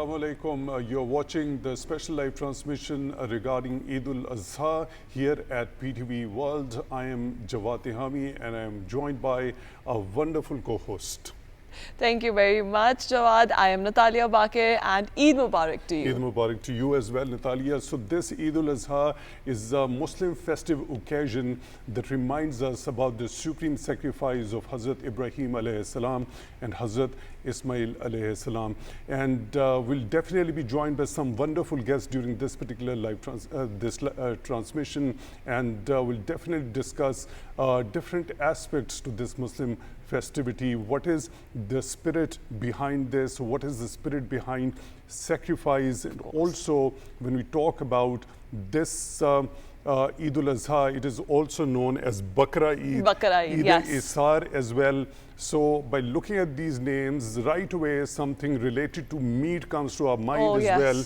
Assalamu alaikum. You're watching the special live transmission regarding Eid al-Azha here at PTV World. I am Jawad Tehami and I am joined by a wonderful co-host. Thank you very much, Jawad. I am Natalia Baqir and Eid Mubarak to you. Eid Mubarak to you as well, Natalia. So this Eid al-Azha is a Muslim festive occasion that reminds us about the supreme sacrifice of Hazrat Ibrahim alayhi salam and Hazrat Ismail alayhi salam. And we'll definitely be joined by some wonderful guests during this particular live transmission. And we'll definitely discuss different aspects to this Muslim festivity. What is the spirit behind this? What is the spirit behind sacrifice? And also, when we talk about this Eid al-Azha, it is also known as Bakra Eid, Eid yes. Isar as well. So by looking at these names, right away something related to meat comes to our mind as well.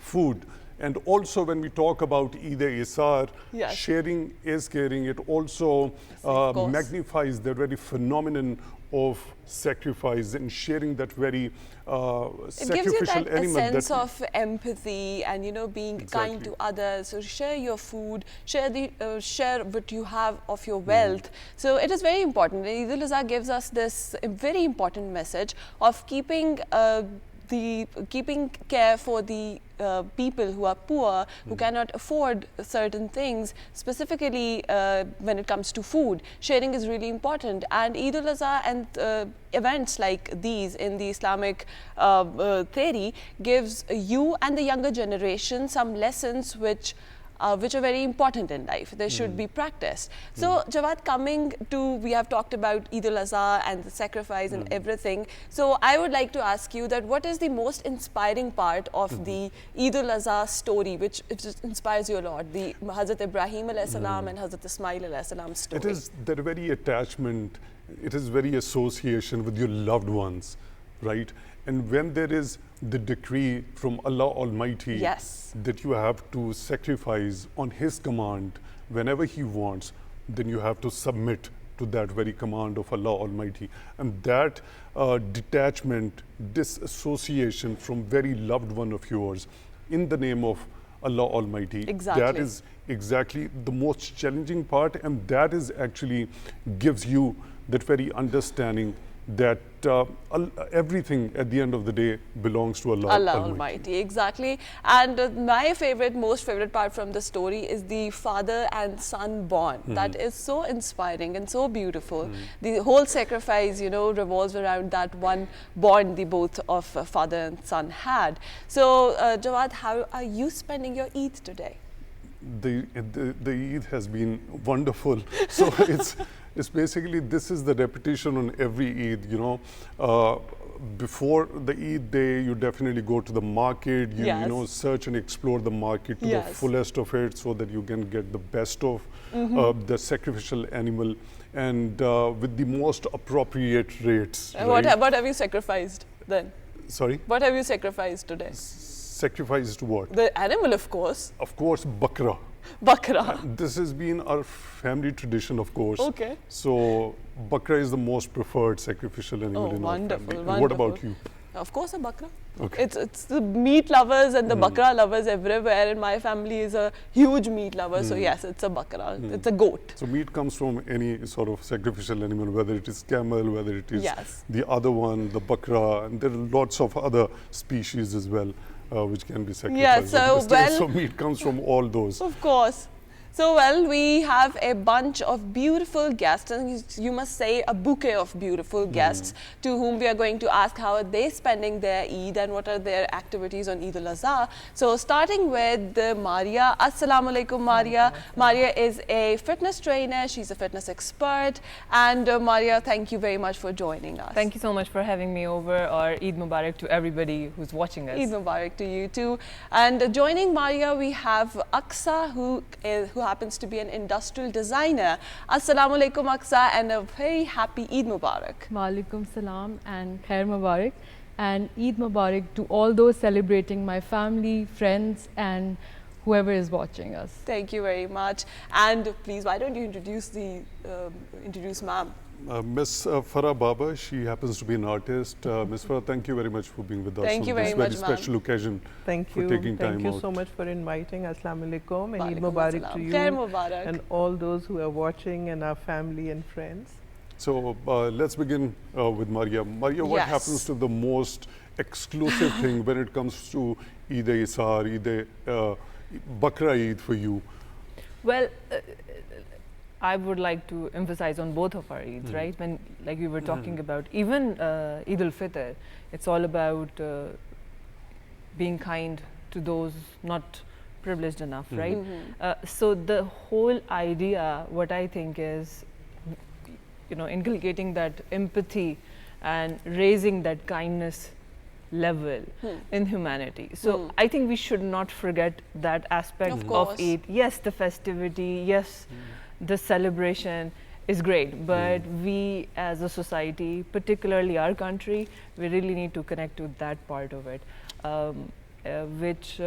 Food. And also when we talk about Eid-e-Isar, sharing is caring. It also magnifies the very phenomenon of sacrifice and sharing that very sacrificial it gives you that animal. A sense of empathy and, you know, being kind to others. So share your food, share what you have of your wealth. So it is very important. Eid al-Azha gives us this very important message of keeping care for the people who are poor, who cannot afford certain things, specifically when it comes to food. Sharing is really important, and Eid al-Azha and events like these in the Islamic theory gives you and the younger generation some lessons which are very important in life. They should be practiced. So Jawad, coming to, we have talked about Eid al-Azha and the sacrifice and everything. So I would like to ask you that what is the most inspiring part of the Eid al-Azha story, which inspires you a lot? The Hazrat Ibrahim alayhi salam and Hazrat Ismail alayhi salam story. It is that very attachment, it is very association with your loved ones, right? And when there is the decree from Allah Almighty that you have to sacrifice on His command whenever He wants, then you have to submit to that very command of Allah Almighty. And that detachment, disassociation from very loved one of yours in the name of Allah Almighty, that is exactly the most challenging part, and that is actually gives you that very understanding that everything at the end of the day belongs to Allah Almighty. Exactly. And my most favorite part from the story is the father and son bond. That is so inspiring and so beautiful. The whole sacrifice, you know, revolves around that one bond the both of father and son had. So Jawad, how are you spending your Eid today? The Eid has been wonderful. So it's basically, this is the repetition on every Eid, you know. Before the Eid day, you definitely go to the market, you know, search and explore the market to the fullest of it so that you can get the best of the sacrificial animal and with the most appropriate rates. What have you sacrificed then? Sorry? What have you sacrificed today? Sacrificed what? The animal, of course. Of course, Bakra. Bakra. This has been our family tradition, of course. Okay. So, Bakra is the most preferred sacrificial animal in our family. Wonderful. What about you? Of course, a Bakra. Okay. It's the meat lovers and the Bakra lovers everywhere, and my family is a huge meat lover. So yes, it's a Bakra. It's a goat. So meat comes from any sort of sacrificial animal, whether it is camel, whether it is the other one, the Bakra, and there are lots of other species as well. Which can be sacrificed. So meat comes from all those. Of course. So well, we have a bunch of beautiful guests, and you must say a bouquet of beautiful guests to whom we are going to ask how are they spending their Eid and what are their activities on Eid al-Azha. So starting with Mariya. Assalamu alaikum, Mariya. Mariya is a fitness trainer, she's a fitness expert, and Mariya, thank you very much for joining us. Thank you so much for having me over, or Eid Mubarak to everybody who's watching us. Eid Mubarak to you too. And joining Mariya, we have Aqsa, who happens to be an industrial designer. Assalamu alaikum, Aqsa, and a very happy Eid Mubarak. Walaikum salam and Khair Mubarak, and Eid Mubarak to all those celebrating, my family, friends, and whoever is watching us. Thank you very much. And please, why don't you introduce ma'am? Miss Farah Baba, she happens to be an artist. Miss Farah, thank you very much for being with us Thank you on this very very much, ma'am. special occasion. Thank for you. taking time Thank you out. so much for inviting. Assalamu alaikum and Eid Walaikum Mubarak assalam. to you Khair Mubarak. and all those who are watching and our family and friends. So let's begin with Mariya. Mariya, what Yes. happens to the most exclusive thing when it comes to Eid-e-Isar, Bakra Eid for you? Well, I would like to emphasize on both of our Eids, right? When, like we were talking about, even Eid al-Fitr, it's all about being kind to those not privileged enough, right? So the whole idea, what I think is, inculcating that empathy and raising that kindness level in humanity. So I think we should not forget that aspect of Eid. Yes, the festivity, yes, the celebration is great, but we as a society, particularly our country, we really need to connect to that part of it, which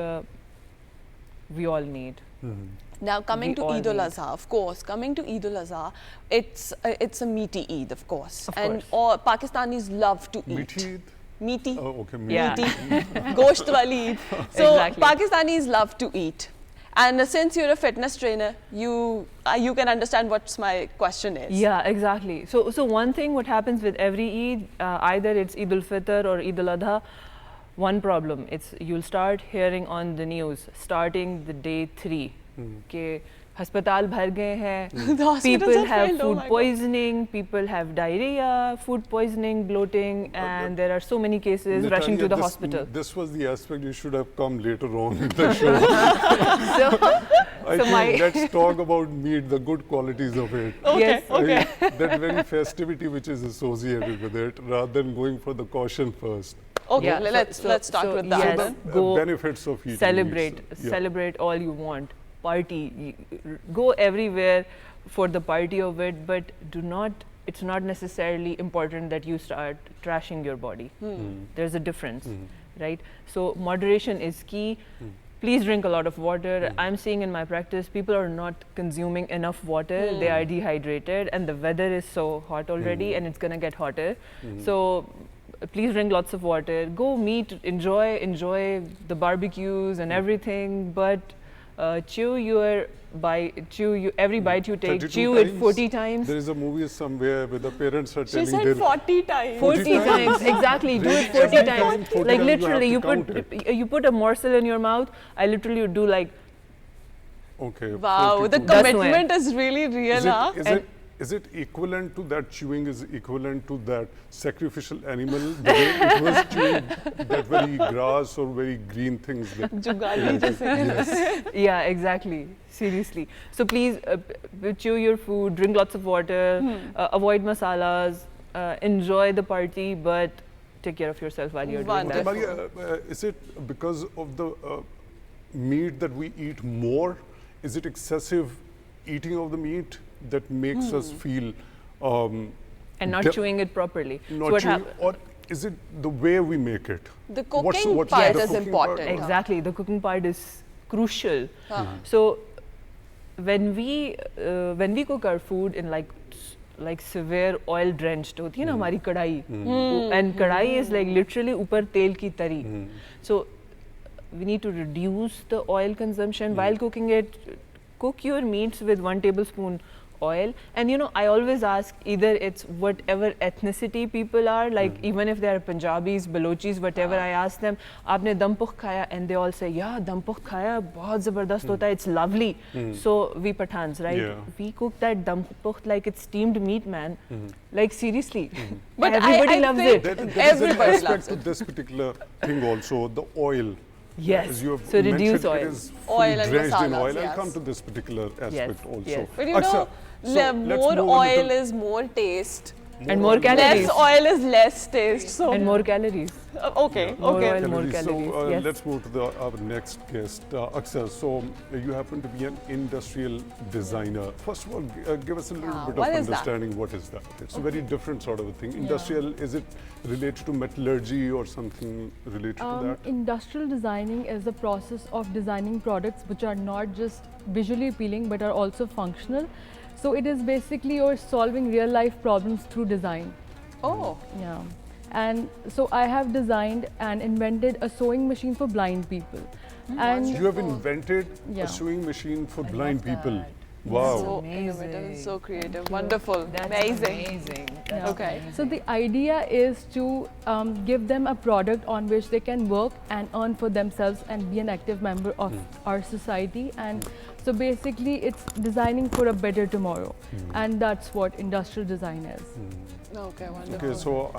we all need. Now coming We to all Eid need. al-Azha, of course, coming to Eid al-Azha, it's a meaty Eid, of course. Of and course. all Pakistanis love to eat. Meaty Eid? Meaty. Oh, okay. Meaty. Yeah. Gosht wali Eid. So Exactly. Pakistanis love to eat. And since you're a fitness trainer, you can understand what my question is. Yeah, exactly. So one thing what happens with every Eid, either it's Eid al-Fitr or Eid al-Adha, one problem, it's you'll start hearing on the news starting the day 3 कि अस्पताल भर गए हैं, The hospitals people are have filled, oh food my God. poisoning, people have diarrhea, food poisoning, bloating, and there are so many cases rushing to the Natalia, hospital. This was the aspect you should have come later on in the show. I So think let's talk about meat, the good qualities of it. Okay, Yes. okay. That very festivity which is associated with it, rather than going for the caution first. Okay, Yeah, let's start with that yes, then. go benefits of eating celebrate, meats. Yeah. celebrate all you want, party, go everywhere for the party of it, but it's not necessarily important that you start trashing your body. There's a difference, right? So moderation is key. Please drink a lot of water. I'm seeing in my practice, people are not consuming enough water. They are dehydrated, and the weather is so hot already, and it's gonna get hotter. So please drink lots of water. Go meet, enjoy the barbecues and everything, but every bite you take, 32 chew it times. 40 times. There is a movie somewhere where the parents are She telling said their 40 times. 40 times, exactly. Do it 40 Every times. time, 40 Like times literally, you you have to count you put a morsel in your mouth. I literally would do like. Okay. Wow, the 42. That's commitment is really real, huh? Is it equivalent to that chewing is equivalent to that sacrificial animal, the way it was chewing that very grass or very green things? That Jugali jaise. yes. Yeah, exactly. Seriously. So please chew your food, drink lots of water, avoid masalas, enjoy the party, but take care of yourself while you're doing Okay, that. Mariya, is it because of the meat that we eat more? Is it excessive eating of the meat that makes us feel And not chewing it properly. So not what chewing, or is it the way we make it? The cooking what's part the is cooking important. part? Exactly, the cooking part is crucial. Huh. So when we cook our food in like severe oil drenched होती है ना हमारी कढ़ाई, and कढ़ाई is like literally ऊपर तेल की तरी. So we need to reduce the oil consumption while cooking it. Cook your meats with 1 tablespoon oil, and I always ask, either it's whatever ethnicity people are, like even if they are Punjabis, Balochis, whatever, I ask them, aapne dum pukh khaya? And they all say, yeah, dum pukh khaya, bahut zabardast hota hai, it's lovely. So we Pathans, right? Yeah. We cook that dum pukh like it's steamed meat, man. Like seriously. But everybody I loves think it. There is an Everybody aspect loves to it. this particular thing also, the oil. Yes, As you have so reduce mentioned, oil. It is Oil fully and drenched in masalas, oil. yes. I'll come to this particular aspect also. yes. But you Aqsa, know, so let's more move a oil little is more taste. And more oil, calories. Less oil is less taste. So And more calories. okay, More okay. oil, more calories. calories. So Yes. let's move to our next guest, Aqsa. So you happen to be an industrial designer. First of all, give us a little bit of what is that? understanding. What is that? It's a very different sort of a thing. Industrial, is it related to metallurgy or something related to that? Industrial designing is the process of designing products which are not just visually appealing but are also functional. So it is basically you're solving real life problems through design. Oh. Yeah. And so I have designed and invented a sewing machine for blind people. And You have invented Yeah. a sewing machine for blind love people. that. Wow. So innovative and so creative. Wonderful. That's Amazing. amazing. Yeah. That's Okay. amazing. so the idea is to give them a product on which they can work and earn for themselves and be an active member of our society. And so basically it's designing for a better tomorrow. And that's what industrial design is. Okay, wonderful. Okay, so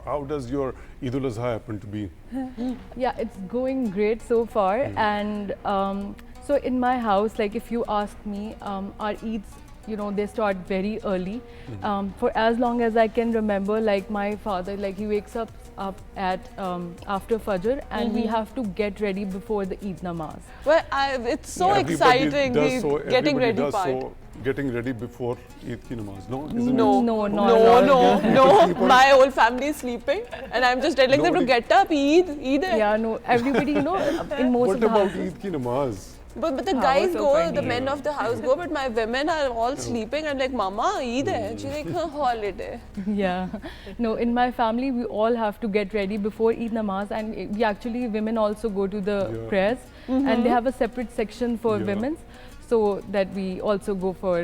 how does your Eid al-Azha happen to be? Yeah, it's going great so far. And so in my house, like if you ask me, our Eids, they start very early. For as long as I can remember, like my father, like he wakes up at after Fajr, and we have to get ready before the Eid namaz. Well, it's so Everybody exciting, does so, the getting everybody ready does part. so, getting ready before Eid ki namaz, no? Isn't No, it? No, no. My whole family is sleeping, and I'm just telling them to Nobody- get up, Eid. Yeah, no, everybody, in most What of the about houses. Eid ki namaz? But the How guys so go, funny. the men of the house go, but my women are all sleeping. I'm like, Mama, Eid hai. She's like, holiday. Yeah, no, in my family we all have to get ready before Eid namaz, and we actually, women also go to the Yeah. prayers, and they have a separate section for Yeah. women, so that we also go for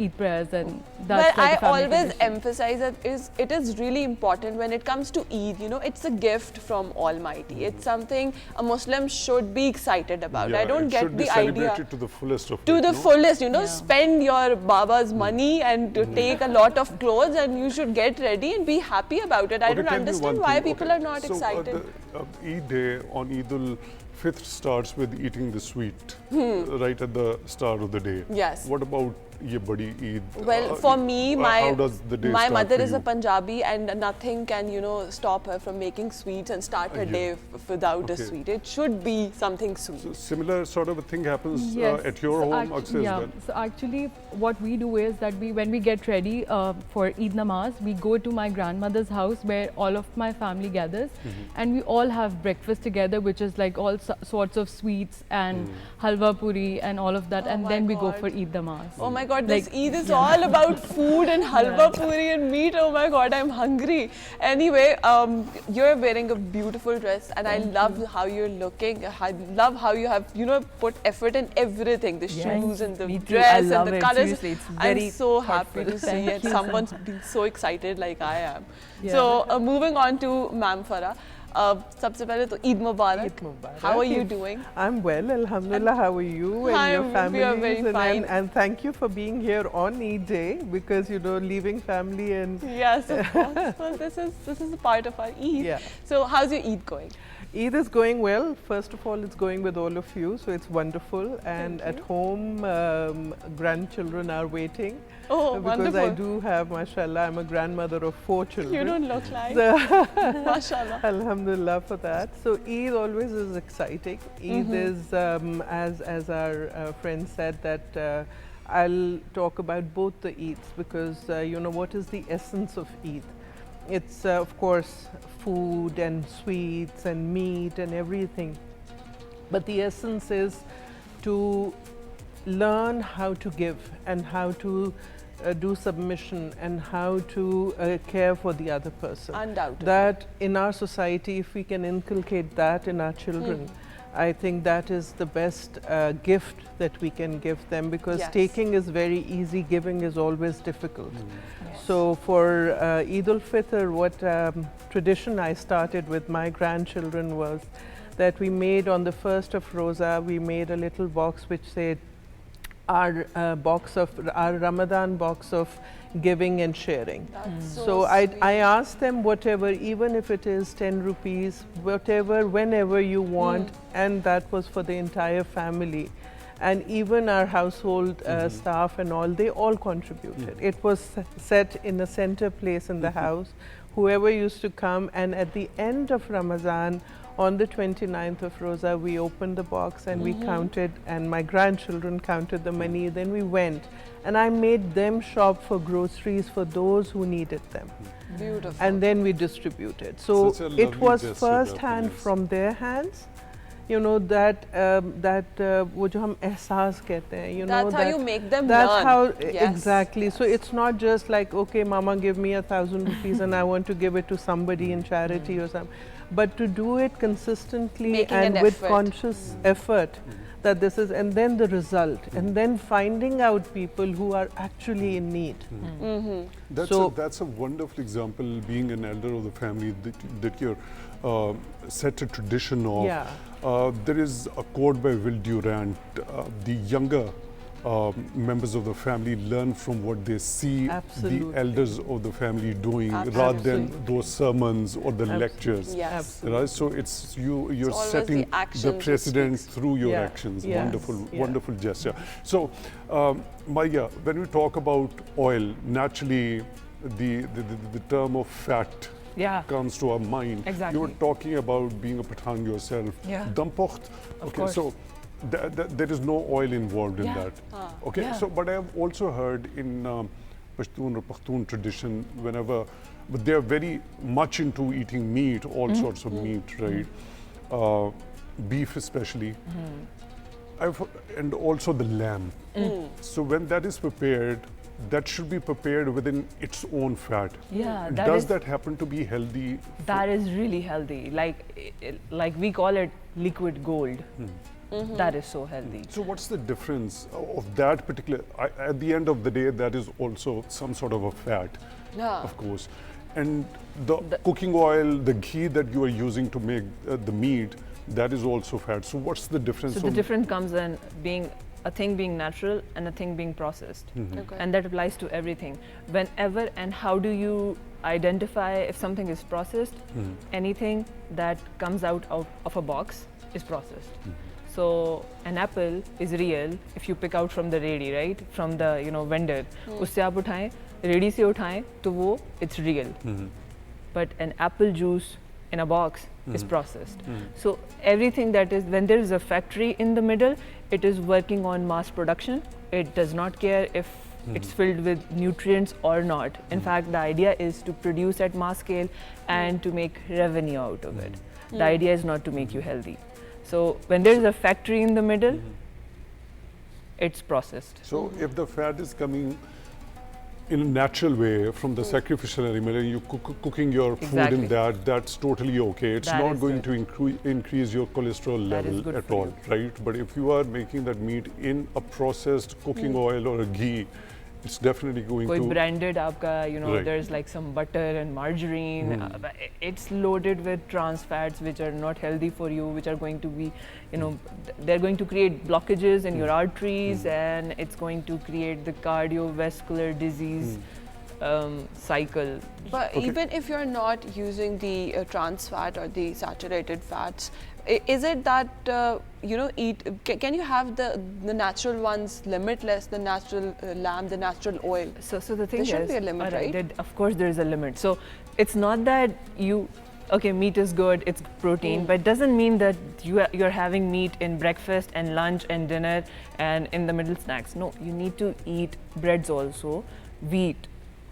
Eid prayers, and But that's like I a family always tradition. emphasize that it is really important when it comes to Eid. It's a gift from Almighty. It's something a Muslim should be excited about. Yeah, I don't it get should be the idea. celebrated to the fullest of To it, the no? fullest, spend your Baba's money and to take a lot of clothes, and you should get ready and be happy about it. I Okay, don't tell me understand one why thing. people Okay, are not so, excited. The Eid day on Eid al-Fitr starts with eating the sweet, right at the start of the day. Yes. What about ye badi Eid? Well, for me, how does the day my start mother for is a you? Punjabi, and nothing can stop her from making sweets and start her Yeah. day without a Okay. sweet. It should be something sweet. So similar sort of a thing happens Yes. at your So home, Aqsa, yeah. as well. So actually, what we do is that when we get ready for Eid namaz, we go to my grandmother's house where all of my family gathers, and we all have breakfast together, which is like all sorts of sweets and halwa puri and all of that, Oh and my then we go God. for Eid namaz. Oh my God, this Like, Eid is all about food and halwa puri and meat. Oh my God, I'm hungry. Anyway, you're wearing a beautiful dress, and I love how you're looking. I love how you have, put effort in everything, the shoes and the me too. dress I and love the it. colors. Seriously, it's very I'm so happy thoughtful. to see Thank it. you so Someone's been so excited like I am. Yeah. So moving on to Ma'am Farah. सबसे पहले तो Eid Mubarak. Eid Mubarak. How are you doing? I'm well, Alhamdulillah. How are you and Hi, your we are families? very fine. And thank you for being here on Eid Day, because leaving family and Yes, of course. Well, this is a part of our Eid. Yeah. So how's your Eid going? Eid is going well. First of all, it's going with all of you, so it's wonderful. And at home, grandchildren are waiting. Oh, because wonderful. I do have, mashallah, I'm a grandmother of 4 children. You don't look like. So, Mashallah. Alhamdulillah for that. So Eid always is exciting. Eid is, as our friend said, that I'll talk about both the Eids, because what is the essence of Eid? It's of course food and sweets and meat and everything. But the essence is to learn how to give and how to do submission and how to care for the other person. Undoubtedly. That in our society, if we can inculcate that in our children, I think that is the best gift that we can give them, because Yes. taking is very easy, giving is always difficult. So for Eid al-Fitr, what tradition I started with my grandchildren was that we made on the 1st of Rosa, we made a little box which said our Ramadan box of giving and sharing. That's So I asked them whatever, even if it is 10 rupees, whatever, whenever you want, and that was for the entire family. And even our household staff and all, they all contributed. It was set in a center place in the house. Whoever used to come, and at the end of Ramadan, on the 29th of Rosa, we opened the box and we counted, and my grandchildren counted the money. Then we went, and I made them shop for groceries for those who needed them. Beautiful. And then we distributed. So Such a it lovely was gesture, first hand yes. from their hands. you know, that वो जो हम एहसास कहते हैं, you know, that's how you make them that's learn. how Yes. exactly. So it's not just like, okay, mama give me 1,000 rupees and I want to give it to somebody in charity or something, but to do it consistently Making and an with effort. conscious effort, that this is, and then the result, and then finding out people who are actually in need. That's a wonderful example, being an elder of the family, that you're set a tradition of. Yeah. There is a quote by Will Durant, the younger members of the family learn from what they see Absolutely. the elders of the family doing, Absolutely. rather than those sermons or the lectures. Yes. Absolutely. Right? So you're always setting the actions the which precedent speaks. through your Yeah. actions. Yes. Wonderful, Yeah. wonderful gesture. So, Mariya, when we talk about oil, naturally the term of fat Yeah. comes to our mind. Exactly. You were talking about being a Pathan yourself. Yeah. Dampocht. Of Okay, course. so there is no oil involved in Yeah. that. Okay, Yeah. so but I have also heard in Pashtun or Pakhtun tradition, but they are very much into eating meat, all sorts of meat, right? Beef especially. And also the lamb. So when that is prepared, that should be prepared within its own fat. Yeah, Does that happen to be healthy? That is really healthy. Like we call it liquid gold. That is so healthy. So what's the difference of that particular, at the end of the day, that is also some sort of a fat, Yeah. of course. And the cooking oil, the ghee that you are using to make the meat, that is also fat. So what's the difference? So the difference comes in being a thing being natural and a thing being processed. Okay. And that applies to everything. Whenever and how do you identify if something is processed? Anything that comes out of a box is processed. So an apple is real if you pick out from the ready, right? From the vendor. उससे आप उठाएं, ready से उठाएं, तो वो it's real. But an apple juice in a box is processed. So everything that is, when there is a factory in the middle, it is working on mass production. It does not care if it's filled with nutrients or not. In fact, the idea is to produce at mass scale and to make revenue out of it. The idea is not to make you healthy. So when there is a factory in the middle, it's processed. So if the fat is coming in a natural way from the sacrificial animal and you cooking your food in that, that's totally okay. It's That not is going good. to increase your cholesterol That is level good at for all, you. right? But if you are making that meat in a processed cooking oil or a ghee, it's definitely going कोई to... branded आपका, Right. there's like some butter and margarine. It's loaded with trans fats which are not healthy for you, which are going to be, they're going to create blockages in your arteries, and it's going to create the cardiovascular disease cycle. But even if you're not using the trans fat or the saturated fats, is it that can you have the natural ones limitless, the natural lamb, the natural oil? So the thing There is, should be a limit, right? Of course, there is a limit. So it's not that meat is good, it's protein, but it doesn't mean that you're having meat in breakfast and lunch and dinner and in the middle snacks. No, you need to eat breads also, wheat,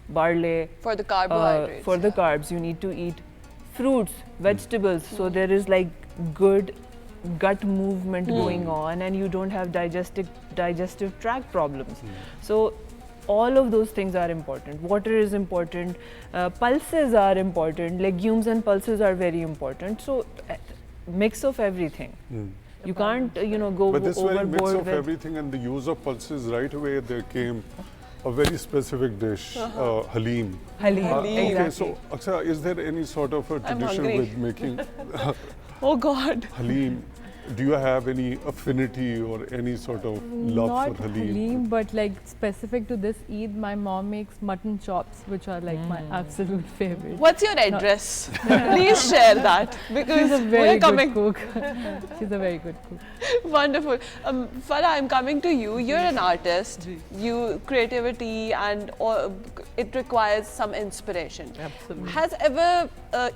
barley. For the carbohydrates. For the carbs, you need to eat fruits, vegetables. So there is like good gut movement going on, and you don't have digestive tract problems. So all of those things are important. Water is important, pulses are important, legumes and pulses are very important. So mix of everything. You can't go But this very mix overboard of everything and the use of pulses, right away there came a very specific dish, halim. Okay, exactly. so Aqsa, is there any sort of a tradition hungry. with making Oh God. halim? Do you have any affinity or any sort of love Not for halim? but like specific to this Eid, my mom makes mutton chops, which are like my absolute favorite. What's your address? Please share that, because She's a very we're coming. good cook. She's a very good cook. Wonderful. Farah, I'm coming to you. You're an artist. You creativity and it requires some inspiration. Absolutely. Has ever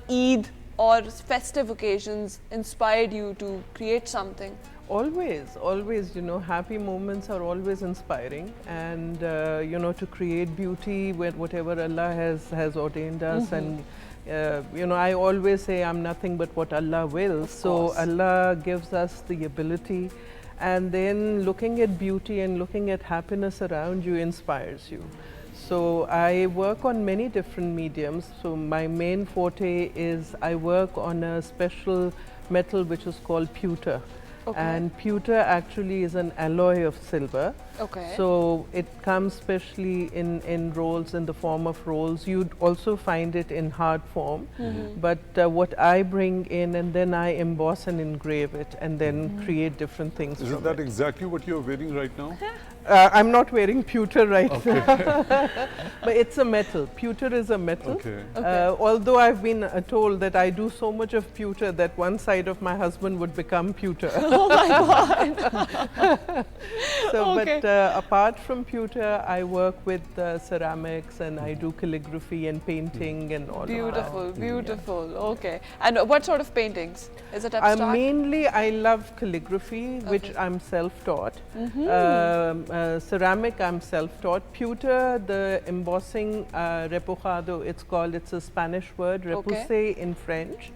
Eid or festive occasions inspired you to create something? Always, happy moments are always inspiring, and to create beauty with whatever Allah has ordained us, and you know, I always say I'm nothing but what Allah wills. So Allah gives us the ability, and then looking at beauty and looking at happiness around you inspires you. So I work on many different mediums. So my main forte is I work on a special metal which is called pewter. And pewter actually is an alloy of silver. So it comes specially in rolls, in the form of rolls. You'd also find it in hard form. But what I bring in, and then I emboss and engrave it, and then create different things. Is that exactly what you're wearing right now? I'm not wearing pewter right now, but it's a metal. Pewter is a metal. Although I've been told that I do so much of pewter that one side of my husband would become pewter. Oh my God! So, but apart from pewter, I work with ceramics, and I do calligraphy and painting and all. Beautiful, beautiful. Okay. And what sort of paintings? Is it abstract? Mainly, I love calligraphy, which I'm self-taught. Ceramic, I'm self-taught. Pewter, the embossing, repujado, it's called. It's a Spanish word, repoussé in French,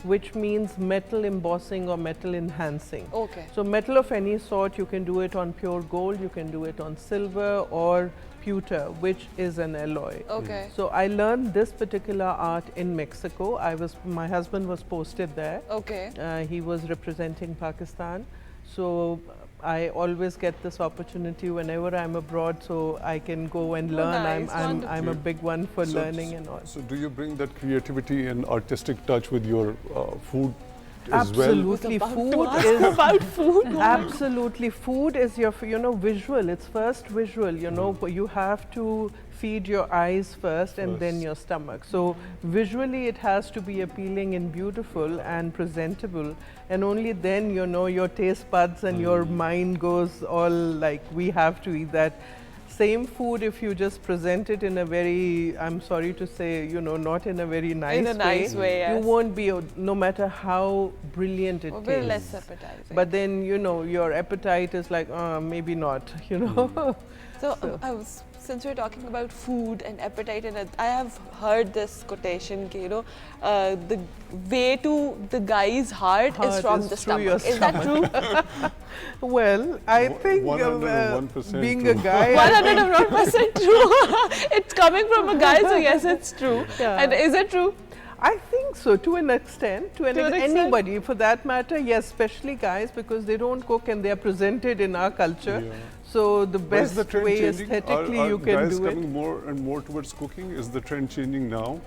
which means metal embossing or metal enhancing. So metal of any sort, you can do it on pure gold, you can do it on silver or pewter, which is an alloy. So I learned this particular art in Mexico. My husband was posted there. He was representing Pakistan. So I always get this opportunity whenever I'm abroad, so I can go and learn. I'm a big one for learning and all. So do you bring that creativity and artistic touch with your food as well? Absolutely, food is about food. Absolutely, food is your, you know, visual. It's first visual. You know, you have to feed your eyes first and then your stomach. So visually, it has to be appealing and beautiful and presentable, and only then, you know, your taste buds and your mind goes all like, we have to eat that. Same food, if you just present it in a very, I'm sorry to say, you know, not in a very nice way, you won't be, no matter how brilliant it tastes. Very less appetizing. But then, you know, your appetite is like, maybe not, you know. So since we're talking about food and appetite, and I have heard this quotation, you know, the way to the guy's heart is from the stomach. Is that true? Well, I think being a guy, 101% true. It's coming from a guy, so yes, it's true. And is it true? I think so, to an extent. To an extent, anybody for that matter, yes, especially guys, because they don't cook and they are presented in our culture. So the best way aesthetically you can do it. Are guys coming more and more towards cooking? Is the trend changing now?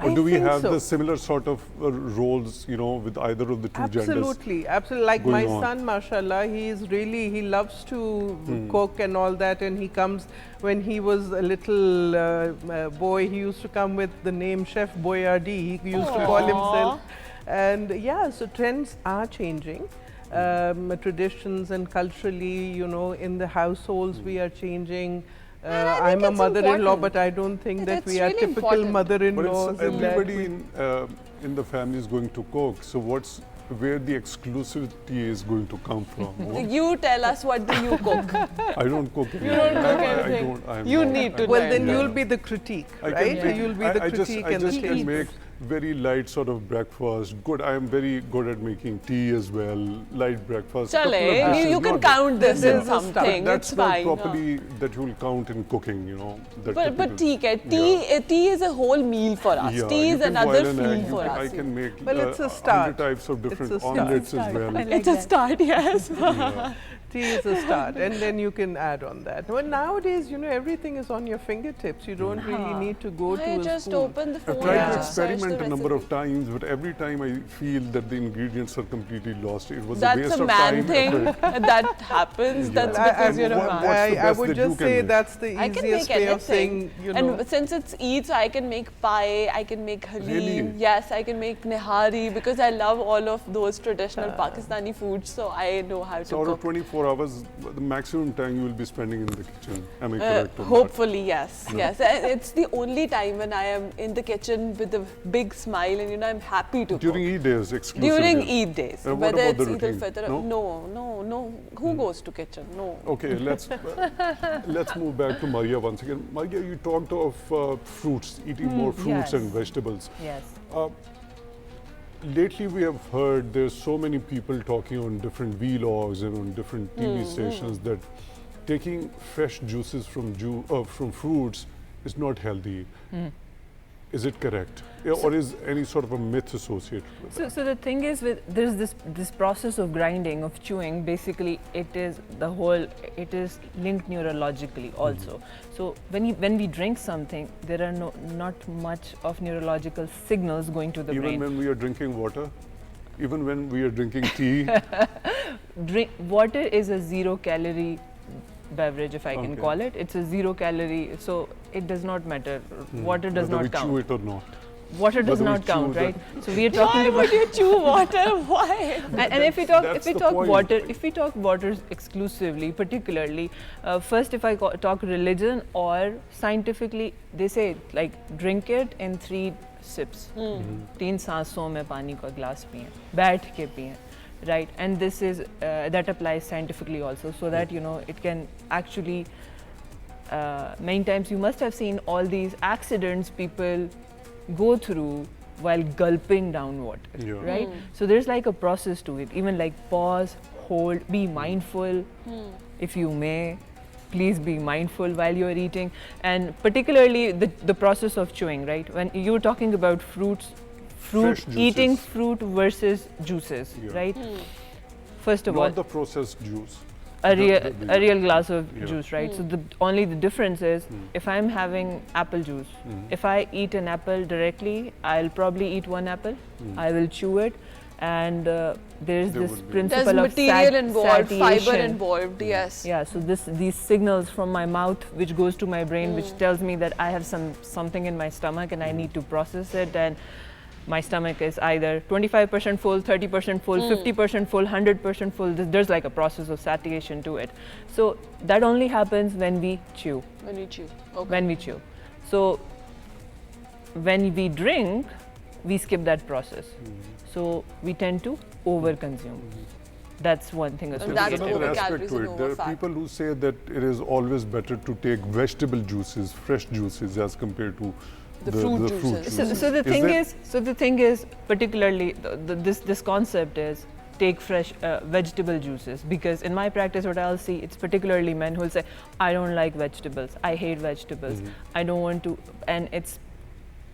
Or do we have the similar sort of roles, you know, with either of the two genders? Absolutely, absolutely. Like my son, mashallah, he loves to cook and all that, and he comes, when he was a little boy, he used to come with the name Chef Boyardee, he used to call himself. And yeah, so trends are changing. Traditions and culturally, you know, in the households we are changing. I'm a mother-in-law, but I don't think that we are typical mother-in-laws. But everybody in the family is going to cook. So where the exclusivity is going to come from? You tell us, what do you cook? I don't cook anything. You don't cook anything. You need to. Well, then you'll be the critique, right? You'll be the critique and the taste. I just can make very light sort of breakfast. I am very good at making tea as well. Light breakfast. Chale, you can count this in something. That's not properly that you will count in cooking, you know. But tea is a whole meal for us. Yeah, tea is another meal for us. I can make it's a start. 100 types of different omelets as well. It's a start, yes. Tea is a start, and then you can add on that. Well, nowadays, you know, everything is on your fingertips. You don't really need to go to a just school. Open the phone. I've tried to experiment a number of times, but every time I feel that the ingredients are completely lost. It was a waste of time. That's a man thing. That happens. That's because you're a man. I would just say that's the easiest way of saying, you know. And since it's Eid, so I can make pie, I can make halim. Really? Yes, I can make nihari, because I love all of those traditional Pakistani foods, so I know how to cook. So out of 24 24 hours, the maximum time you will be spending in the kitchen. Am I correct? Hopefully, yes. No? Yes. It's the only time when I am in the kitchen with a big smile and, you know, I'm happy to During cook. Eid days, exclusively? During Eid days. Whether it's Eid al-Fitr. No. Who goes to kitchen? No. Okay, let's move back to Mariya once again. Mariya, you talked of fruits, eating more fruits and vegetables. Yes. Lately, we have heard there's so many people talking on different vlogs and on different TV stations that taking fresh juices from fruits is not healthy. Is it correct? Or is any sort of a myth associated with that? So the thing is, there's this process of grinding, of chewing. Basically, it is linked neurologically also. So when we drink something, there are not much of neurological signals going to the brain. Even when we are drinking water? Even when we are drinking tea? Water is a 0-calorie beverage, if I can call it. It's a 0-calorie, so it does not matter. Water does not count. Whether we chew it or not. Water does not count, right? So we are talking about. Why would you chew water? Why? And if we talk water exclusively, particularly, first if I talk religion or scientifically, they say like drink it in 3 sips. 3 सांसों में पानी का glass पिएं, बैठ के पिएं, right? And this is that applies scientifically also, so that, you know, it can actually. Many times you must have seen all these accidents people go through while gulping down water, right? So there's like a process to it. Even like pause, hold, be mindful. If you may, please be mindful while you're eating. And particularly the process of chewing, right? When you're talking about eating fruit versus juices, right? First of all, not the processed juice. A real glass of juice, right? So only the difference is if I'm having apple juice, if I eat an apple directly, I'll probably eat 1 apple. I will chew it, and there's this principle of material involved, satiation. fiber involved, yes. Yeah, so these signals from my mouth which goes to my brain, which tells me that I have something in my stomach and I need to process it, and my stomach is either 25% full, 30% full, 50% full, 100% full. There's like a process of satiation to it. So that only happens when we chew. When we chew. When we chew. So when we drink, we skip that process. So we tend to overconsume. That's one thing associated. There's another aspect to it. There are people who say that it is always better to take vegetable juices, fresh juices, as compared to the fruit juices. So the thing is, particularly this concept is take fresh vegetable juices, because in my practice what I'll see, it's particularly men who will say, I don't like vegetables, I hate vegetables, I don't want to, and it's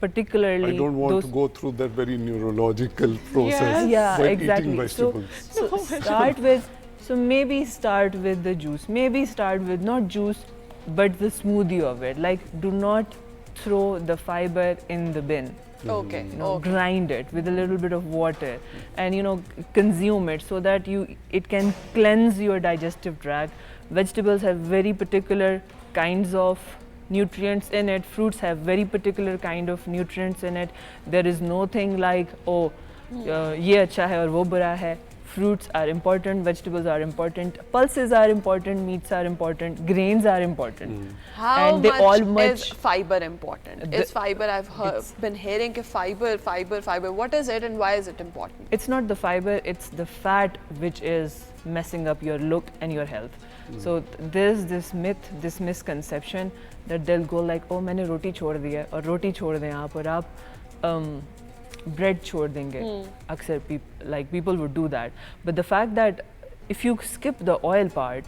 particularly I don't want to go through that very neurological process while eating vegetables. So maybe start with the juice, maybe start with not juice but the smoothie of it. Like, do not throw the fiber in the bin. Grind it with a little bit of water and consume it, so that it can cleanse your digestive tract. Vegetables have very particular kinds of nutrients in it. Fruits have very particular kind of nutrients in it. There is no thing like ye acha hai aur wo bura hai. Fruits are important, vegetables are important, pulses are important, meats are important, grains are important. How much is fiber important? Is fiber, I've been hearing fiber. What is it and why is it important? It's not the fiber, it's the fat which is messing up your look and your health. So there's this myth, this misconception that they'll go like, oh, मैंने रोटी छोड़ दी है और रोटी छोड़ दें आप और आप bread छोड़ देंगे. अक्सर people would do that. But the fact that if you skip the oil part,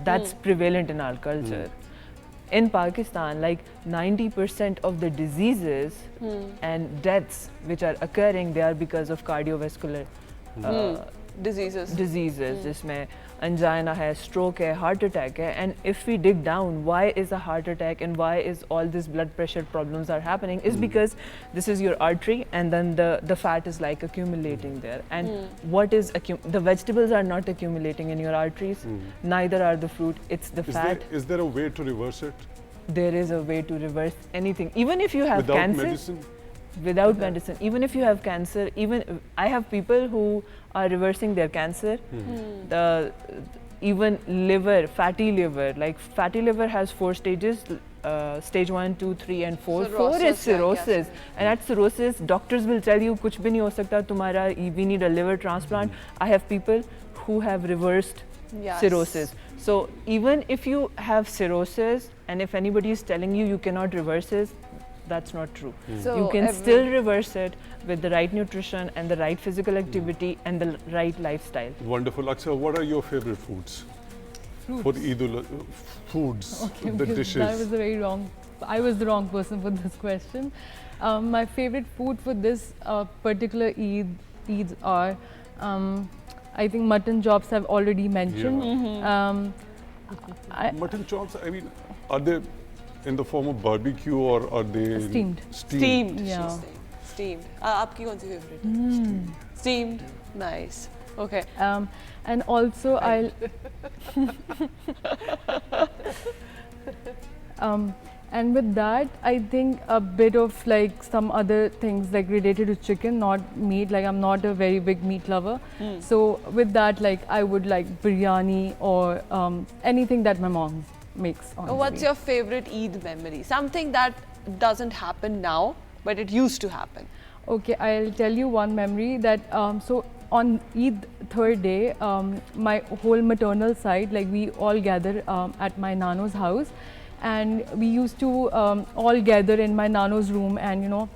that's prevalent in our culture. In Pakistan, like 90% of the diseases and deaths which are occurring, they are because of cardiovascular diseases. जिसमें angina hai, stroke hai, heart attack hai. And if we dig down, why is a heart attack and why is all this blood pressure problems are happening, is because this is your artery and then the fat is like accumulating there. And what is the vegetables are not accumulating in your arteries, neither are the fruit, it's the fat. Is there a way to reverse it? There is a way to reverse anything. Even if you have cancer. Medicine? Without medicine. Even if you have cancer, even I have people who are reversing their cancer. even liver, fatty liver. Like fatty liver has 4 stages. Stage 1, 2, 3 and 4. 4 is cirrhosis, and at cirrhosis doctors will tell you kuch bhi nahi ho sakta tumhara, we need a liver transplant. I have people who have reversed cirrhosis. So even if you have cirrhosis and if anybody is telling you you cannot reverse it, that's not true. So you can still reverse it with the right nutrition and the right physical activity and the right lifestyle. Wonderful. Aqsa, what are your favorite foods? For Eid foods, the dishes. I was the wrong person for this question. My favorite food for this particular Eids are, I think mutton chops I've already mentioned. Mutton chops, I mean, are they in the form of barbecue or are they steamed? Steamed. Yeah. Steamed. Aapki kaun si favorite? Steamed. Nice. Okay. And also and with that, I think a bit of like some other things like related to chicken, not meat. Like I'm not a very big meat lover. So with that, like I would like biryani or anything that my mom makes. Honestly. What's your favorite Eid memory? Something that doesn't happen now, but it used to happen. Okay, I'll tell you one memory that so on Eid third day, my whole maternal side, like we all gather at my nano's house, and we used to all gather in my nano's room and, you know,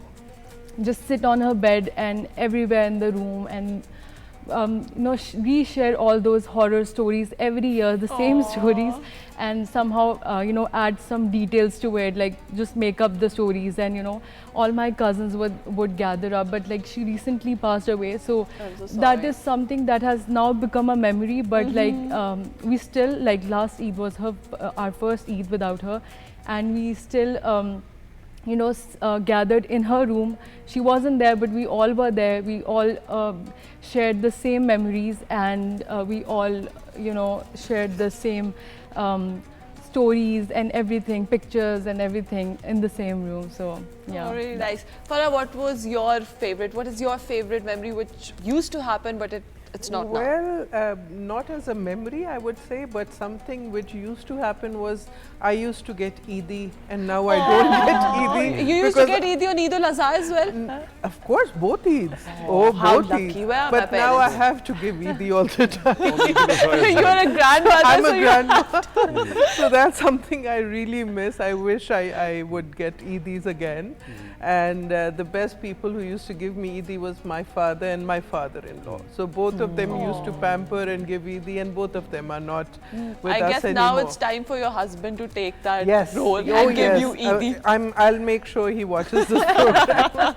just sit on her bed and everywhere in the room and you know, we share all those horror stories every year, the same stories, and somehow you know, add some details to it, like just make up the stories. And you know, all my cousins would gather up, but like she recently passed away, so that is something that has now become a memory. But like we still, like last Eid was her our first Eid without her, and we still you know, gathered in her room. She wasn't there, but we all were there. We all shared the same memories, and we all, you know, shared the same stories and everything, pictures and everything in the same room. So yeah. Oh, really nice. Farah, what was your favorite? What is your favorite memory which used to happen, but it's not now? Well, not as a memory, I would say, but something which used to happen was I used to get Eidi, and now I don't get Eidi. You used to get Eidi on Eid al-Azha as well? Of course, both Eids. Oh, both Eids. But now I have to give Eidi all the time. You're a grandmother. I'm a grandmother. So that's something I really miss. I wish I would get Eidis again. And the best people who used to give me Eidi was my father and my father-in-law. So both of them used to pamper and give Eidi, and both of them are not with us anymore. I guess now it's time for your husband to take that role and give you Eidi. I'll make sure he watches this program.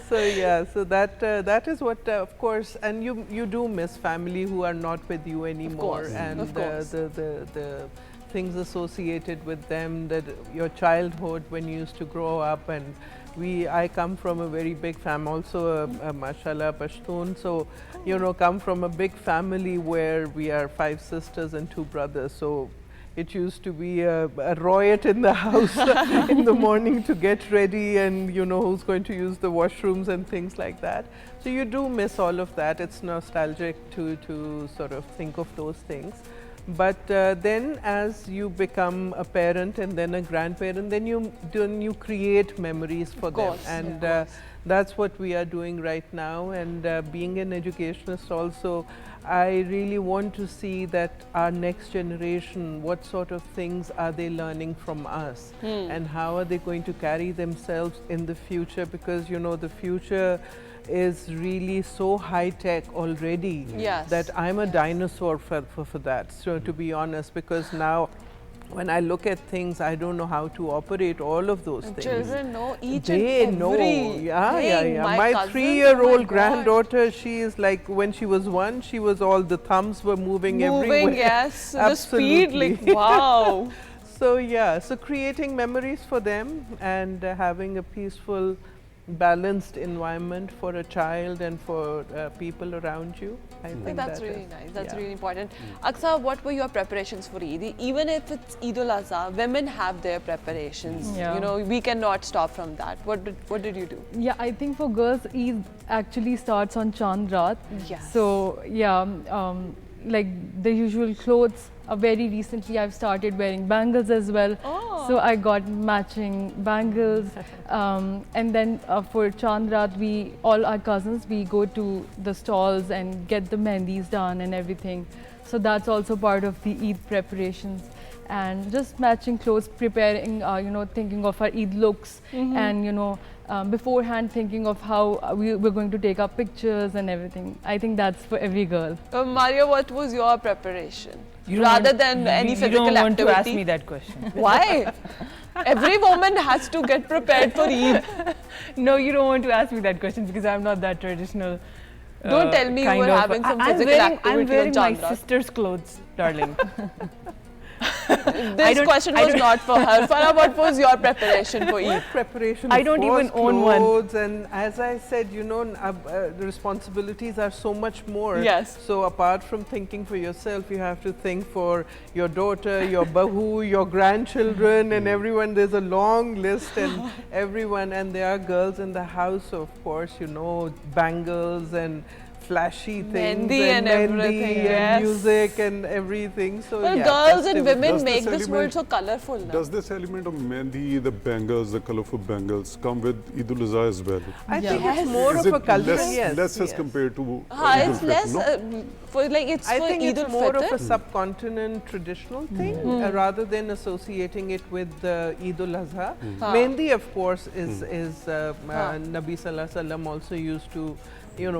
So yeah, so that is what, of course, and you do miss family who are not with you anymore, and the things associated with them, that your childhood when you used to grow up. And I come from a very big family, also a mashallah Pashtun, so you know, come from a big family where we are 5 sisters and 2 brothers. So it used to be a riot in the house in the morning to get ready, and you know, who's going to use the washrooms and things like that. So you do miss all of that. It's nostalgic to sort of think of those things. But then as you become a parent and then a grandparent, then you create memories for them. And that's what we are doing right now. And being an educationist also, I really want to see that our next generation, what sort of things are they learning from us, and how are they going to carry themselves in the future, because you know, the future is really so high-tech already that I'm a dinosaur for that, so to be honest, because now when I look at things, I don't know how to operate all of those things. Children know each and every thing. My 3-year-old granddaughter, she is like, when she was 1, she was all, the thumbs were moving everywhere. Yes, the speed, like wow. So yeah, so creating memories for them and having a peaceful, balanced environment for a child and for people around you. I think that's really nice. That's really important. Aqsa, what were your preparations for Eid? Even if it's Eid al-Azha, women have their preparations. You know, we cannot stop from that. What did you do? Yeah, I think for girls, Eid actually starts on Chand Raat. Yes. So yeah, like the usual clothes. Very recently I've started wearing bangles as well. Oh. So I got matching bangles. And then for Chandrat, all our cousins, we go to the stalls and get the mehndis done and everything. So that's also part of the Eid preparations. And just matching clothes, preparing, thinking of our Eid looks, and beforehand thinking of how we're going to take our pictures and everything. I think that's for every girl. Mariya, what was your preparation? Rather than any physical activity. You don't want activity. to ask me that question. Why? Every woman has to get prepared for Eid. No, you don't want to ask me that question because I'm not that traditional. Don't tell me you were having some physical activity. I'm wearing my Chandra. sister's clothes, darling. This question was not for her. Farah, what was your preparation for Eid? Preparation. I don't even own one. And as I said, the responsibilities are so much more. Yes. So apart from thinking for yourself, you have to think for your daughter, your bahu, your grandchildren, and everyone. There's a long list, and everyone. And there are girls in the house, of course. Bangles and flashy things and everything, and music and everything. So well, yeah, girls and women Does make this this world so colorful now. Does this element of mehndi, the bangles, the colorful bangles, come with Eid al-Azha as well? I think it's more of a culture. Less as compared to it's less for like it's I for think Eid it's more of a al-Fitr. subcontinent traditional thing rather than associating it with Eid al-Azha. Mehndi, of course, is Nabi Sallallahu Alaihi Wasallam also used to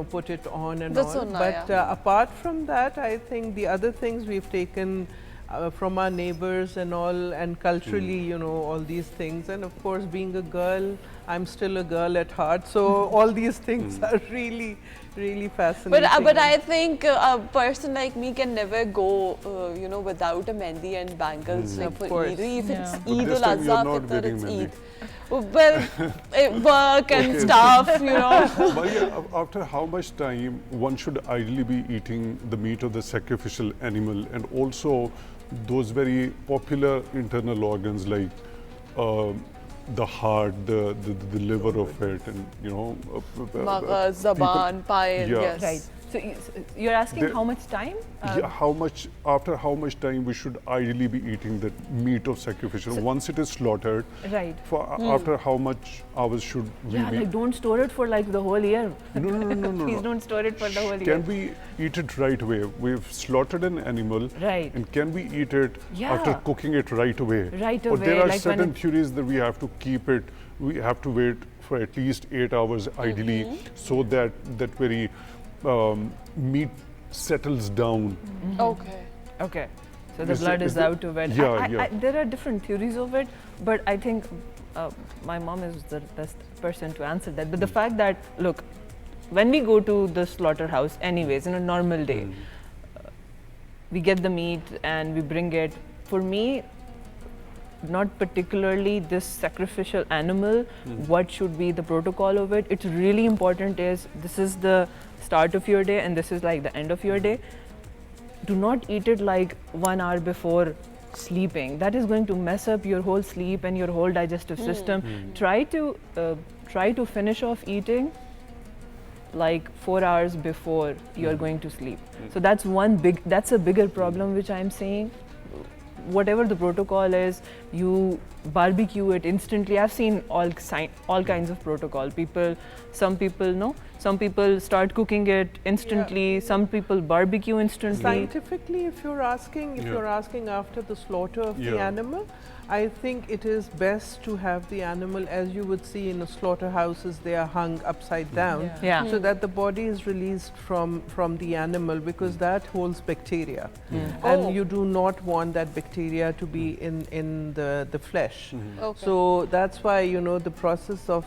put it on and That's all. so But apart from that, I think the other things we've taken from our neighbors and all, and culturally, all these things. And of course, being a girl, I'm still a girl at heart. So all these things are really, really fascinating. But I think a person like me can never go, without a mehndi and bangles like for Eid. If it's Eid al-Azha, Fitr, it's Eid. Well, work and stuff, Mariya, after how much time one should ideally be eating the meat of the sacrificial animal, and also those very popular internal organs like the heart, the liver of it, and Maghaz, zaban, pile, Yeah. yes. Right. So you're asking how much time? After how much time we should ideally be eating the meat of sacrificial once it is slaughtered? Right. After how much hours should we be? Like don't store it for like the whole year. No. Please don't store it for the whole year. Can we eat it right away? We've slaughtered an animal. Right. And can we eat it after cooking it right away? Right Or away. there are like certain theories that we have to keep it, we have to wait for at least 8 hours ideally, so that very meat settles down. Okay. So the blood is out of it. There are different theories of it, but I think my mom is the best person to answer that. But the fact that, look, when we go to the slaughterhouse anyways, in a normal day, we get the meat and we bring it. For me, not particularly this sacrificial animal, what should be the protocol of it. It's really important is this is the start of your day and this is like the end of your day. Do not eat it like 1 hour before sleeping. That is going to mess up your whole sleep and your whole digestive system. Try to finish off eating like 4 hours before you're going to sleep. So that's a bigger problem which I'm saying. Whatever the protocol is, you barbecue it instantly. I've seen all kinds of protocol. Some people start cooking it instantly. Some people barbecue instantly. Scientifically, if you're asking after the slaughter of the animal, I think it is best to have the animal, as you would see in the slaughterhouses, they are hung upside down, so that the body is released from the animal, because that holds bacteria, and you do not want that bacteria to be in the flesh. So that's why the process of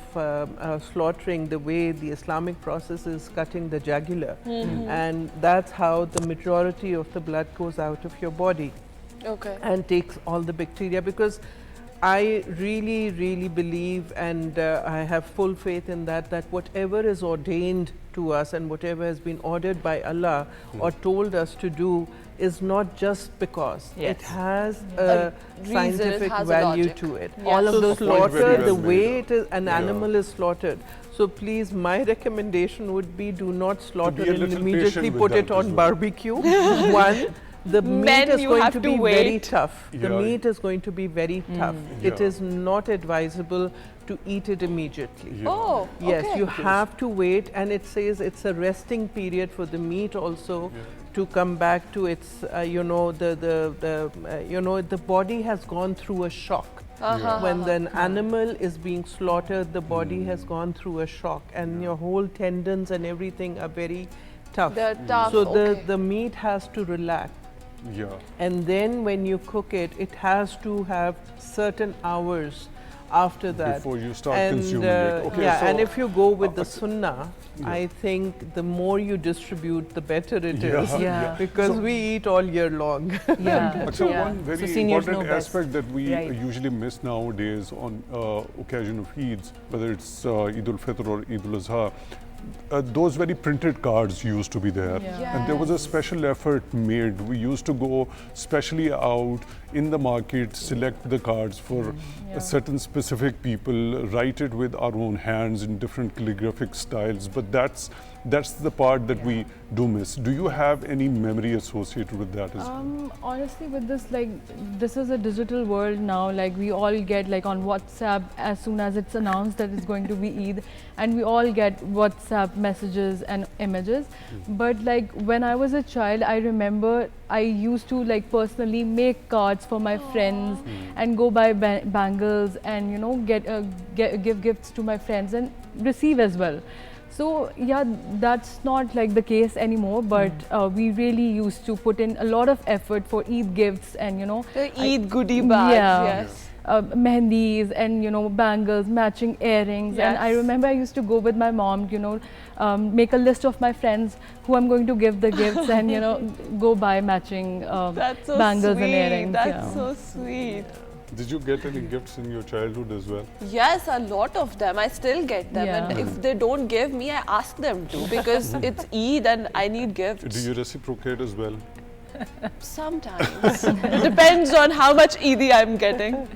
slaughtering, the way the Islamic process is cutting the jugular, and that's how the majority of the blood goes out of your body. And takes all the bacteria, because I really, really believe, and I have full faith in that whatever is ordained to us and whatever has been ordered by Allah or told us to do, is not just because. Yes. It has A a reason, scientific it has a value logic. to it. Yeah. All of So those slaughter, very well the made. way it is, an Yeah. animal is slaughtered. So please, my recommendation would be do not slaughter be a and little immediately patient with put that it as on well. barbecue. One, the Men, meat is you going have to to be very wait. tough. The Yeah. meat is going to be very tough. It Yeah. is not advisable to eat it immediately. Yeah. Oh, Yes, okay. you have to wait, and it says it's a resting period for the meat also to come back to its, the body has gone through a shock. When an animal is being slaughtered, the body has gone through a shock, and your whole tendons and everything are very tough. They're tough, So okay. the meat has to relax. Yeah. And then when you cook it, it has to have certain hours after that. Before you start And, consuming it. Okay, yeah, so and if you go with the sunnah, I think the more you distribute, the better it is. Yeah. Because we eat all year long. Yeah. So Yeah. one very So seniors important know best. aspect that we Right. usually miss nowadays on occasion of Eids, whether it's Eid al-Fitr or Eid al-Azha, those very printed cards used to be there. Yeah. And there was a special effort made. We used to go specially out in the market, select the cards for a certain specific people, write it with our own hands in different calligraphic styles. But that's the part that we do miss. Do you have any memory associated with that as well? Honestly, with this, like, this is a digital world now. Like, we all get, like, on WhatsApp as soon as it's announced that it's going to be Eid, and we all get WhatsApp messages and images. But like, when I was a child, I remember I used to, like, personally make cards for my friends and go buy bangles and, you know, give gifts to my friends and receive as well. So yeah, that's not like the case anymore, but we really used to put in a lot of effort for Eid gifts and, you know, The Eid goodie bags, Yeah. yes. Mehendis and, you know, bangles, matching earrings. And I Yes. remember I used to go with my mom, you know, make a list of my friends who I'm going to give the gifts and, you know, go buy matching That's so bangles sweet. and earrings. That's so sweet. Did you get any gifts in your childhood as well? Yes, a lot of them. I still get them. Yeah. And if they don't give me, I ask them to because it's Eid and I need gifts. Do you reciprocate as well? Sometimes. Depends on how much Eid I'm getting.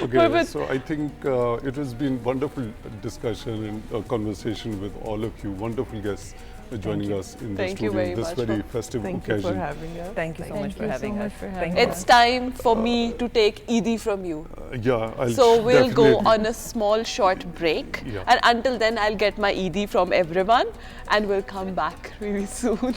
Okay, But- so I think it has been wonderful discussion and conversation with all of you. Wonderful guests joining us in the Thank you studio very this much very for- festive Thank you occasion. for having us. Thank you so Thank much for you so having much us. for Thank having you. us. It's time for me to take Eid from you. Yeah, I'll So we'll go definitely- on a small short break. Yeah. And until then, I'll get my Eid from everyone and we'll come back really soon.